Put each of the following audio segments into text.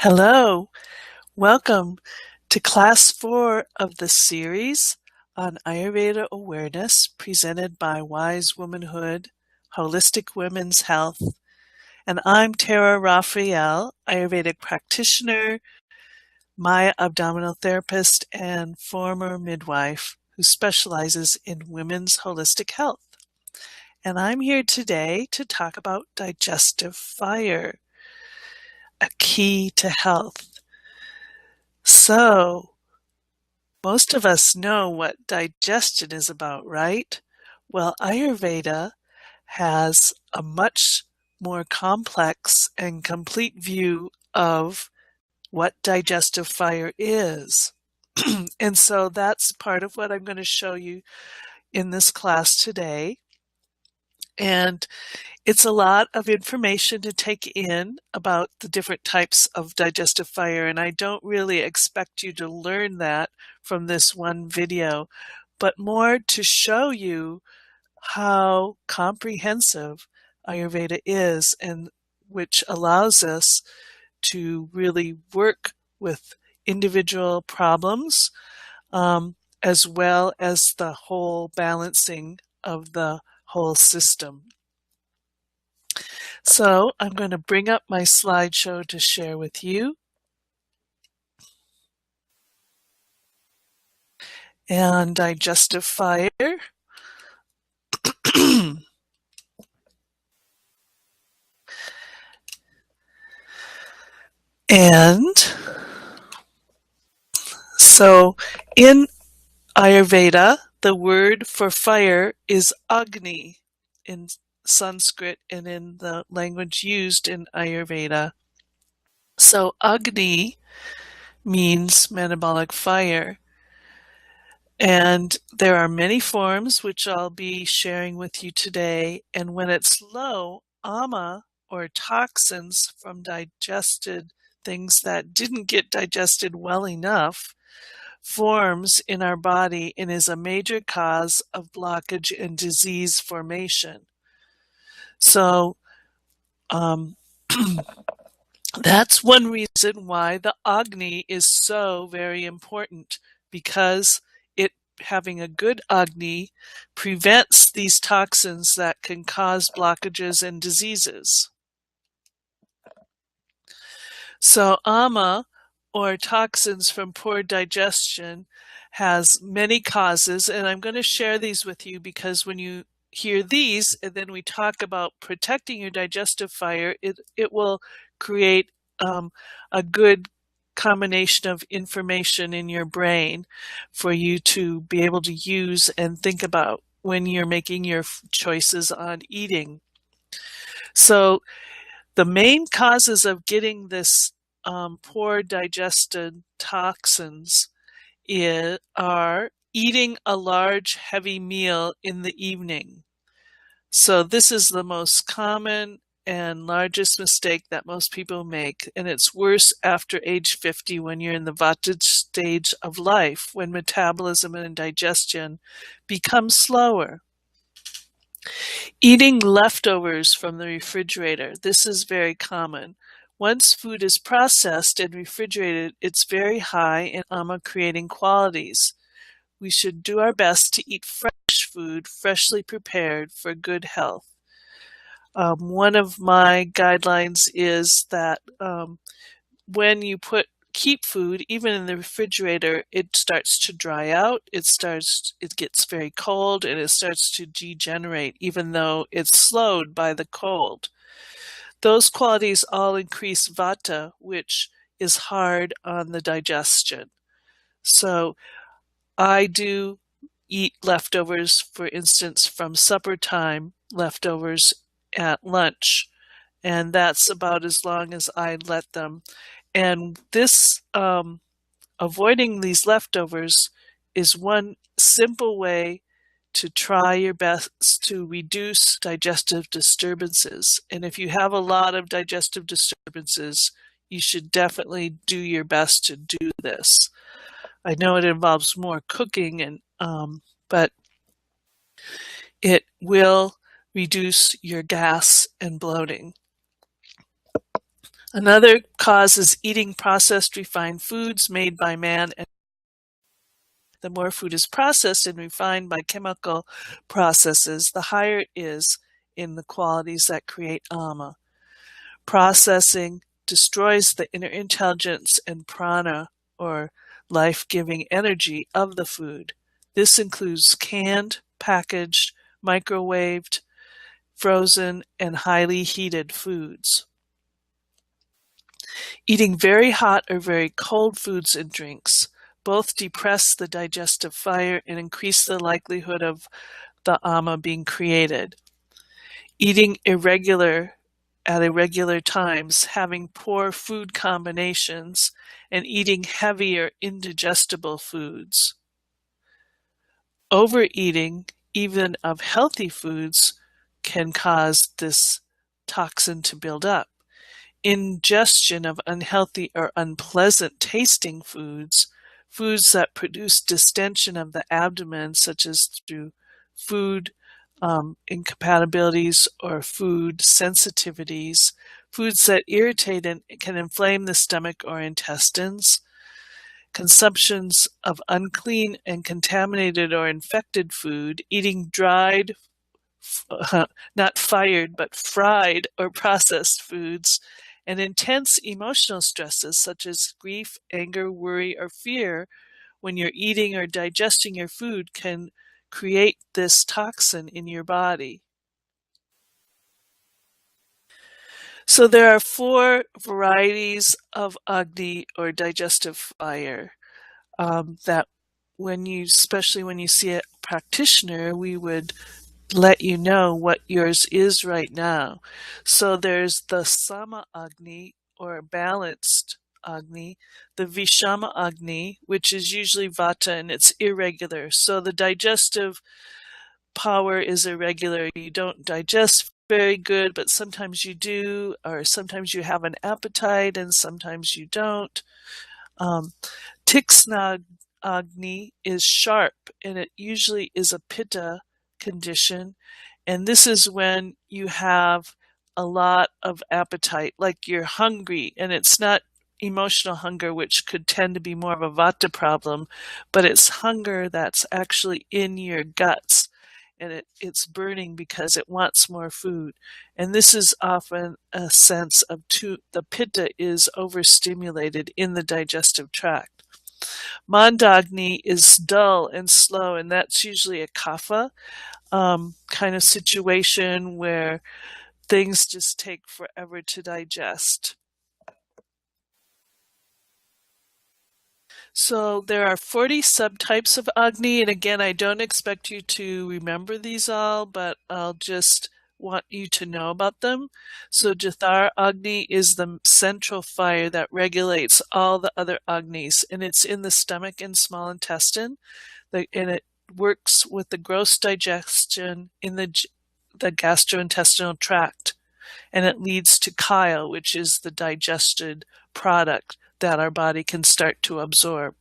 Hello, welcome to Class 4 of the series on Ayurveda Awareness presented by Wise Womanhood, Holistic Women's Health. And I'm Tara Raphael, Ayurvedic practitioner, Maya abdominal therapist, and former midwife who specializes in women's holistic health. And I'm here today to talk about digestive fire, a key to health. So, most of us know what digestion is about, right? Well, Ayurveda has a much more complex and complete view of what digestive fire is. And so that's part of what I'm going to show you in this class today. And it's a lot of information to take in about the different types of digestive fire, and I don't really expect you to learn that from this one video, but more to show you how comprehensive Ayurveda is, and which allows us to really work with individual problems, as well as the whole balancing of the whole system. So I'm going to bring up my slideshow to share with you. And digestive fire. And so in Ayurveda, the word for fire is Agni in Sanskrit and in the language used in Ayurveda. So Agni means metabolic fire. And there are many forms which I'll be sharing with you today. And when it's low, ama, or toxins from digested things that didn't get digested well enough, forms in our body and is a major cause of blockage and disease formation. So that's one reason why the Agni is so very important, because having a good Agni prevents these toxins that can cause blockages and diseases. So ama, or toxins from poor digestion, has many causes, and I'm going to share these with you because when you hear these and then we talk about protecting your digestive fire, it will create a good combination of information in your brain for you to be able to use and think about when you're making your choices on eating. So the main causes of getting this poor digested toxins are eating a large heavy meal in the evening. So this is the most common and largest mistake that most people make, and it's worse after age 50 when you're in the Vata stage of life, when metabolism and digestion become slower. Eating leftovers from the refrigerator. This is very common. Once food is processed and refrigerated, it's very high in ama-creating qualities. We should do our best to eat fresh food, freshly prepared, for good health. One of my guidelines is that when you keep food, even in the refrigerator, it starts to dry out, it gets very cold, and it starts to degenerate, even though it's slowed by the cold. Those qualities all increase vata, which is hard on the digestion. So I do eat leftovers, for instance, from supper time, leftovers at lunch, and that's about as long as I let them. And this avoiding these leftovers is one simple way to try your best to reduce digestive disturbances. And if you have a lot of digestive disturbances, you should definitely do your best to do this. I know it involves more cooking, but it will reduce your gas and bloating. Another cause is eating processed refined foods made by man. And the more food is processed and refined by chemical processes, the higher it is in the qualities that create ama. Processing destroys the inner intelligence and prana, or life-giving energy, of the food. This includes canned, packaged, microwaved, frozen, and highly heated foods. Eating very hot or very cold foods and drinks both depress the digestive fire and increase the likelihood of the ama being created. Eating at irregular times, having poor food combinations, and eating heavy or indigestible foods. Overeating, even of healthy foods, can cause this toxin to build up. Ingestion of unhealthy or unpleasant tasting foods, foods that produce distension of the abdomen, such as through food incompatibilities or food sensitivities, foods that irritate and can inflame the stomach or intestines, consumptions of unclean and contaminated or infected food, eating dried, not fired, but fried or processed foods, and intense emotional stresses such as grief, anger, worry, or fear when you're eating or digesting your food can create this toxin in your body. So there are 4 varieties of Agni, or digestive fire, that especially when you see a practitioner, we would let you know what yours is right now. So there's the Sama Agni, or balanced Agni, the Vishama Agni, which is usually Vata and it's irregular. So the digestive power is irregular. You don't digest very good, but sometimes you do, or sometimes you have an appetite and sometimes you don't. Tiksna Agni is sharp, and it usually is a pitta condition, and this is when you have a lot of appetite, like you're hungry, and it's not emotional hunger, which could tend to be more of a vata problem, but it's hunger that's actually in your guts, and it's burning because it wants more food. And this is often a sense of the pitta is overstimulated in the digestive tract. Mandagni is dull and slow, and that's usually a kapha kind of situation where things just take forever to digest. So there are 40 subtypes of Agni, and again, I don't expect you to remember these all, but I'll just want you to know about them. So Jathar Agni is the central fire that regulates all the other Agnis, and it's in the stomach and small intestine, and it works with the gross digestion in the gastrointestinal tract, and it leads to chyle, which is the digested product that our body can start to absorb.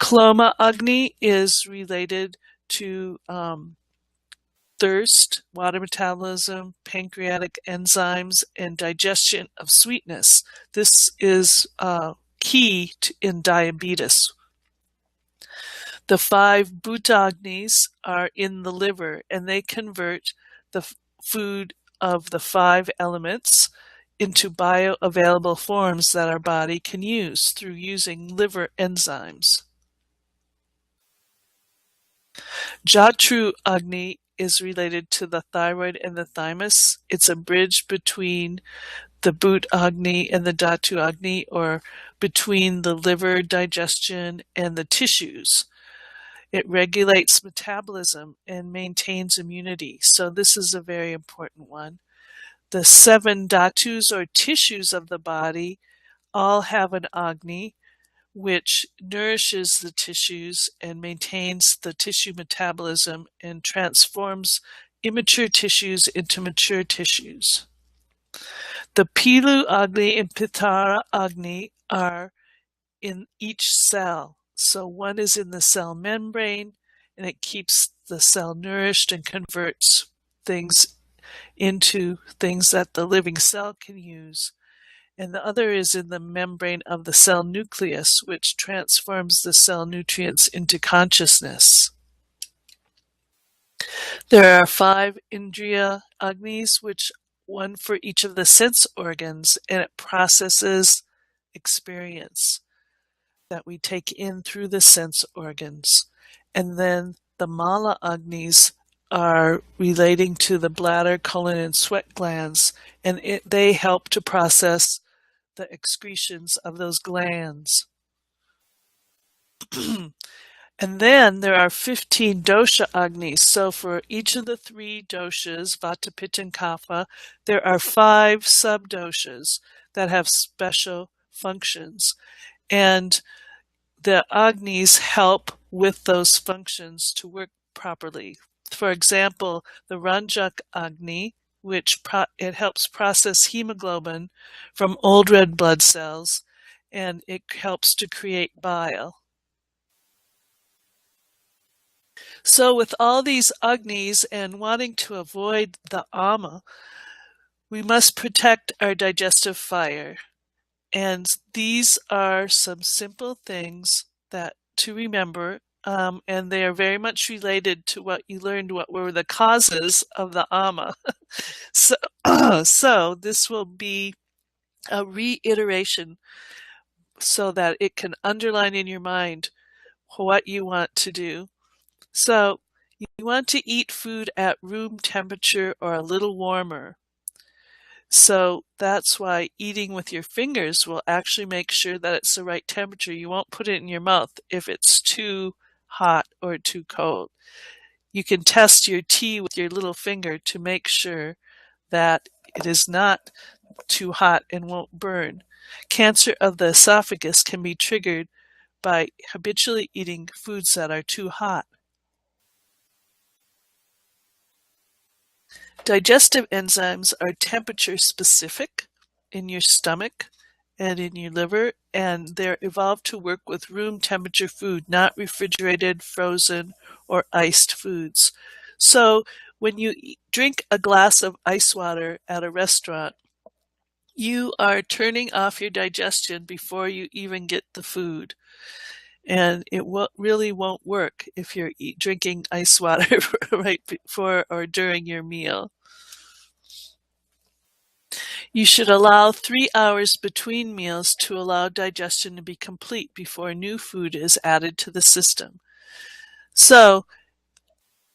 Kloma Agni is related to thirst, water metabolism, pancreatic enzymes, and digestion of sweetness. This is key in diabetes. The 5 Bhutagnis are in the liver, and they convert the food of the 5 elements into bioavailable forms that our body can use through using liver enzymes. Jatru Agni is related to the thyroid and the thymus. It's a bridge between the Bhut Agni and the Dhatu Agni, or between the liver, digestion, and the tissues. It regulates metabolism and maintains immunity. So this is a very important one. The 7 dhatus, or tissues of the body, all have an Agni, which nourishes the tissues and maintains the tissue metabolism and transforms immature tissues into mature tissues. The Pilu Agni and Pitara Agni are in each cell. So one is in the cell membrane, and it keeps the cell nourished and converts things into things that the living cell can use. and the other is in the membrane of the cell nucleus, which transforms the cell nutrients into consciousness. There are 5 Indriya Agnis, which one for each of the sense organs, and it processes experience that we take in through the sense organs. And then the Mala Agnis are relating to the bladder, colon, and sweat glands, and they help to process the excretions of those glands. And then there are 15 dosha agnis. So for each of the 3 doshas, Vata, Pitta, and Kapha, there are 5 subdoshas that have special functions. And the agnis help with those functions to work properly. For example, the Ranjak Agni, which it helps process hemoglobin from old red blood cells, and it helps to create bile. So with all these Agnis and wanting to avoid the Ama, we must protect our digestive fire. And these are some simple things that to remember, and they are very much related to what you learned, what were the causes of the Ama. So this will be a reiteration so that it can underline in your mind what you want to do. So you want to eat food at room temperature or a little warmer. So that's why eating with your fingers will actually make sure that it's the right temperature. You won't put it in your mouth if it's too hot or too cold. You can test your tea with your little finger to make sure that it is not too hot and won't burn. Cancer of the esophagus can be triggered by habitually eating foods that are too hot. Digestive enzymes are temperature specific in your stomach and in your liver, and they're evolved to work with room temperature food, not refrigerated, frozen, or iced foods. So when you drink a glass of ice water at a restaurant, you are turning off your digestion before you even get the food. And it really won't work if you're drinking ice water right before or during your meal. You should allow 3 hours between meals to allow digestion to be complete before new food is added to the system. So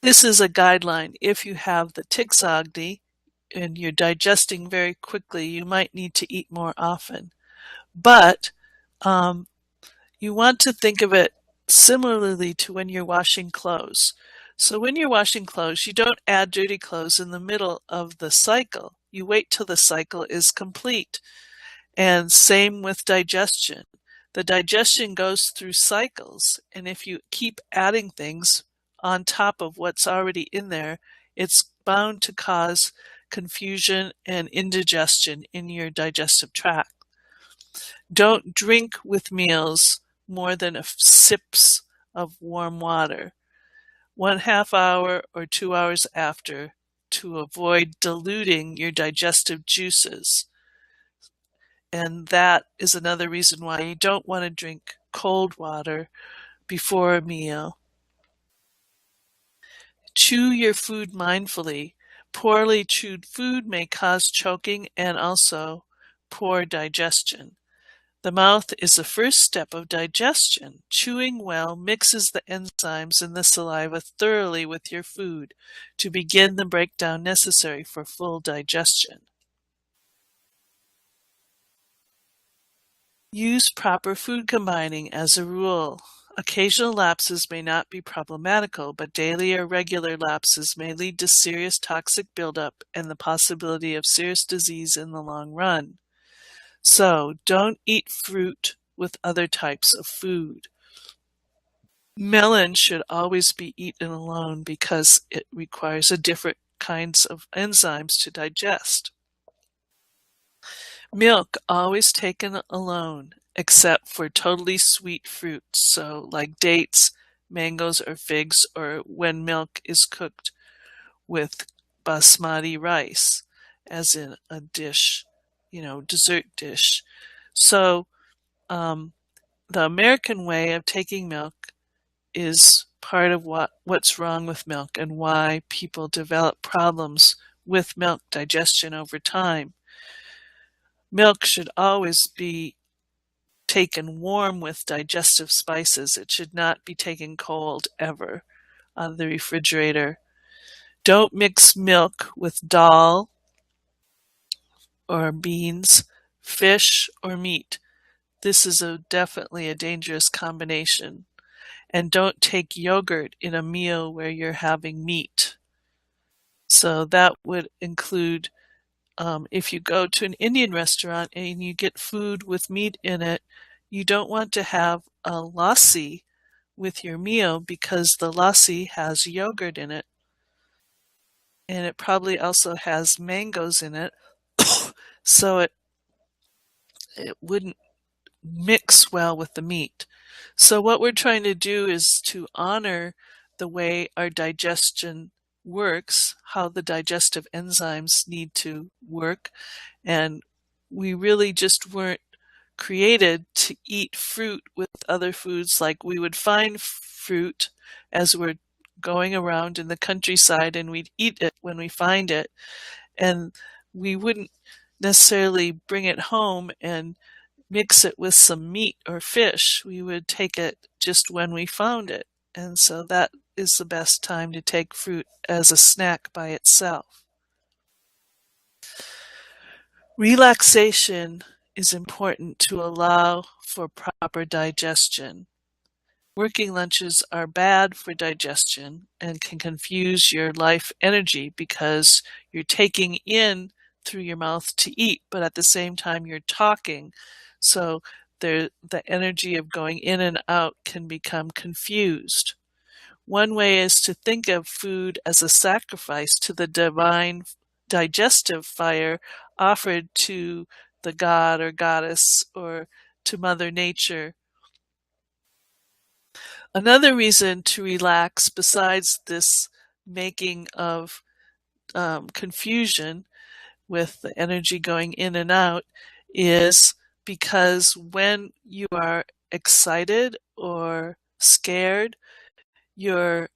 this is a guideline. If you have the Tiksagni and you're digesting very quickly, you might need to eat more often. But you want to think of it similarly to when you're washing clothes. So when you're washing clothes, you don't add dirty clothes in the middle of the cycle. You wait till the cycle is complete. And same with digestion. The digestion goes through cycles, and if you keep adding things on top of what's already in there, it's bound to cause confusion and indigestion in your digestive tract. Don't drink with meals more than sips of warm water, 1/2 hour or 2 hours after, to avoid diluting your digestive juices. And that is another reason why you don't want to drink cold water before a meal. Chew your food mindfully. Poorly chewed food may cause choking and also poor digestion. The mouth is the first step of digestion. Chewing well mixes the enzymes in the saliva thoroughly with your food to begin the breakdown necessary for full digestion. Use proper food combining as a rule. Occasional lapses may not be problematical, but daily or regular lapses may lead to serious toxic buildup and the possibility of serious disease in the long run. So don't eat fruit with other types of food. Melon should always be eaten alone because it requires a different kinds of enzymes to digest. Milk always taken alone, except for totally sweet fruits, so like dates, mangoes, or figs, or when milk is cooked with basmati rice, as in a dish dessert dish. So the American way of taking milk is part of what's wrong with milk and why people develop problems with milk digestion over time. Milk should always be taken warm with digestive spices. It should not be taken cold ever out of the refrigerator. Don't mix milk with dal or beans, fish, or meat. This is definitely a dangerous combination. And don't take yogurt in a meal where you're having meat. So that would include if you go to an Indian restaurant and you get food with meat in it, you don't want to have a lassi with your meal because the lassi has yogurt in it. And it probably also has mangoes in it. So it wouldn't mix well with the meat. So what we're trying to do is to honor the way our digestion works, how the digestive enzymes need to work, and we really just weren't created to eat fruit with other foods. Like we would find fruit as we're going around in the countryside and we'd eat it when we find it, and we wouldn't necessarily bring it home and mix it with some meat or fish. We would take it just when we found it. And so that is the best time to take fruit as a snack by itself. Relaxation is important to allow for proper digestion. Working lunches are bad for digestion and can confuse your life energy because you're taking in through your mouth to eat, but at the same time you're talking. So the energy of going in and out can become confused. One way is to think of food as a sacrifice to the divine digestive fire offered to the god or goddess or to Mother Nature. Another reason to relax, besides this making of confusion with the energy going in and out, is because when you are excited or scared, your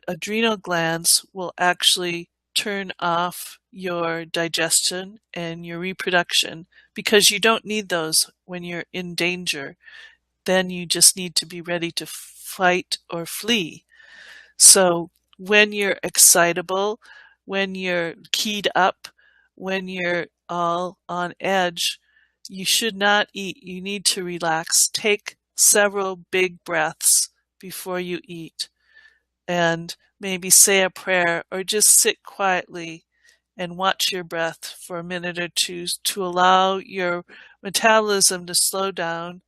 adrenal glands will actually turn off your digestion and your reproduction because you don't need those when you're in danger. Then you just need to be ready to fight or flee. So when you're excitable, when you're keyed up, when you're all on edge, you should not eat. You need to relax. Take several big breaths before you eat and maybe say a prayer or just sit quietly and watch your breath for a minute or two to allow your metabolism to slow down,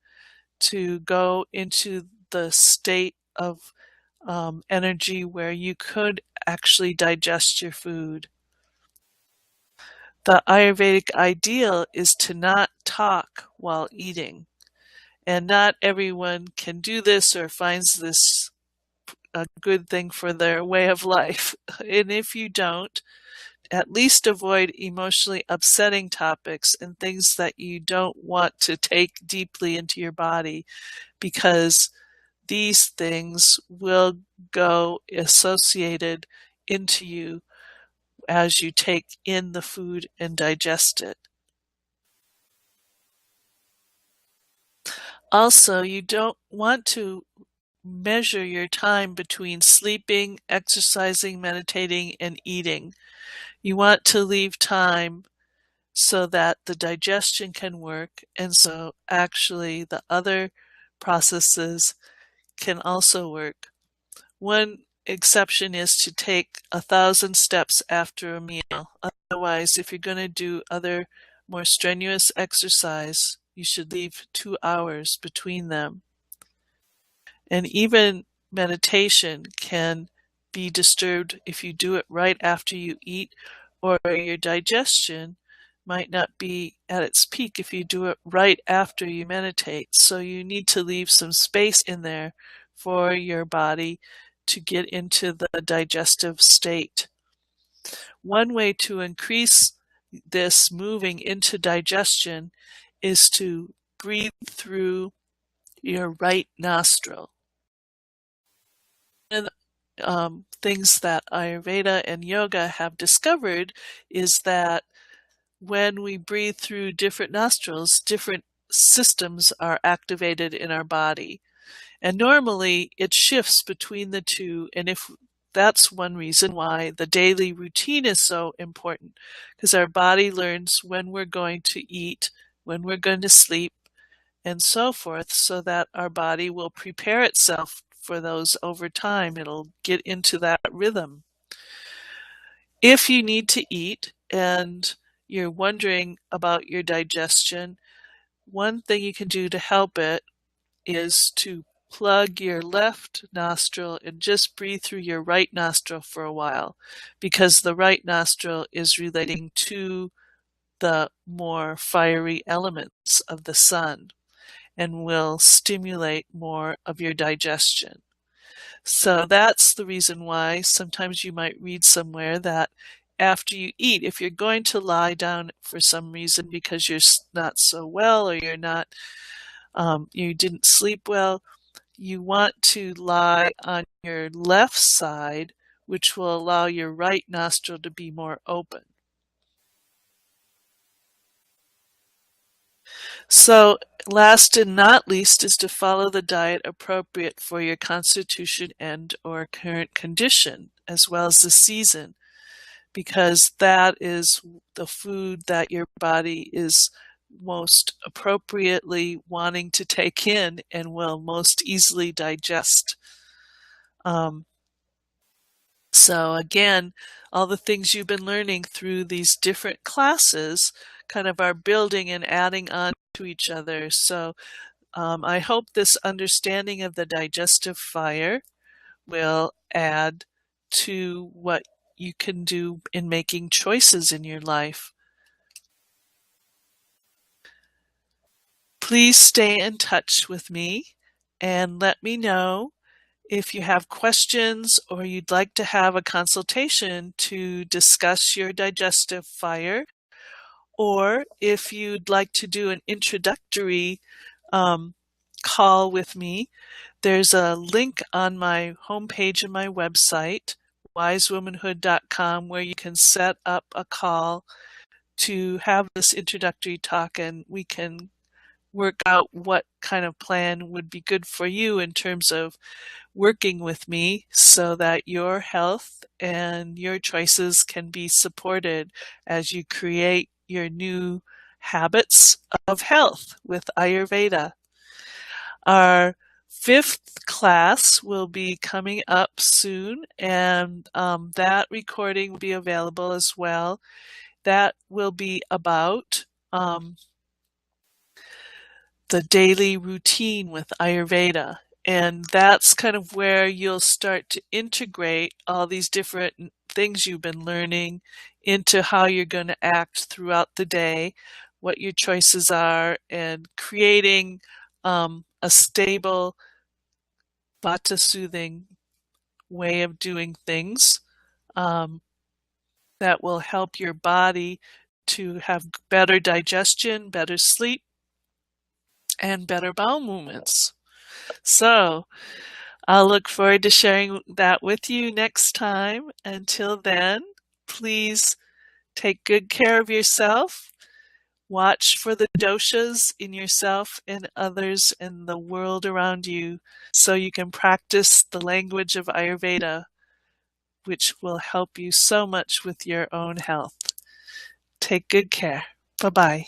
to go into the state of energy where you could actually digest your food. The Ayurvedic ideal is to not talk while eating. And not everyone can do this or finds this a good thing for their way of life. And if you don't, at least avoid emotionally upsetting topics and things that you don't want to take deeply into your body, because these things will go associated into you as you take in the food and digest it. Also, you don't want to measure your time between sleeping, exercising, meditating, and eating. You want to leave time so that the digestion can work, and so actually the other processes can also work. One exception is to take 1,000 steps after a meal. Otherwise, if you're going to do other more strenuous exercise, you should leave 2 hours between them. And even meditation can be disturbed if you do it right after you eat, or your digestion might not be at its peak if you do it right after you meditate. So you need to leave some space in there for your body to get into the digestive state. One way to increase this moving into digestion is to breathe through your right nostril. And things that Ayurveda and yoga have discovered is that when we breathe through different nostrils, different systems are activated in our body. And normally it shifts between the two. And if that's one reason why the daily routine is so important, because our body learns when we're going to eat, when we're going to sleep, and so forth, so that our body will prepare itself for those over time. It'll get into that rhythm. If you need to eat and you're wondering about your digestion, one thing you can do to help it is to plug your left nostril and just breathe through your right nostril for a while, because the right nostril is relating to the more fiery elements of the sun and will stimulate more of your digestion. So that's the reason why sometimes you might read somewhere that after you eat, if you're going to lie down for some reason because you're not so well or you're not, you didn't sleep well, you want to lie on your left side, which will allow your right nostril to be more open. So last and not least is to follow the diet appropriate for your constitution and or current condition, as well as the season, because that is the food that your body is most appropriately wanting to take in and will most easily digest. So again, all the things you've been learning through these different classes kind of are building and adding on to each other. So I hope this understanding of the digestive fire will add to what you can do in making choices in your life. Please stay in touch with me and let me know if you have questions or you'd like to have a consultation to discuss your digestive fire, or if you'd like to do an introductory call with me. There's a link on my homepage of my website, wisewomanhood.com, where you can set up a call to have this introductory talk, and we can work out what kind of plan would be good for you in terms of working with me so that your health and your choices can be supported as you create your new habits of health with Ayurveda. Our 5th class will be coming up soon, and that recording will be available as well. That will be about the daily routine with Ayurveda. And that's kind of where you'll start to integrate all these different things you've been learning into how you're going to act throughout the day, what your choices are, and creating a stable, vata-soothing way of doing things that will help your body to have better digestion, better sleep, and better bowel movements. So I'll look forward to sharing that with you next time. Until then, please take good care of yourself. Watch for the doshas in yourself and others in the world around you so you can practice the language of Ayurveda, which will help you so much with your own health. Take good care. Bye-bye.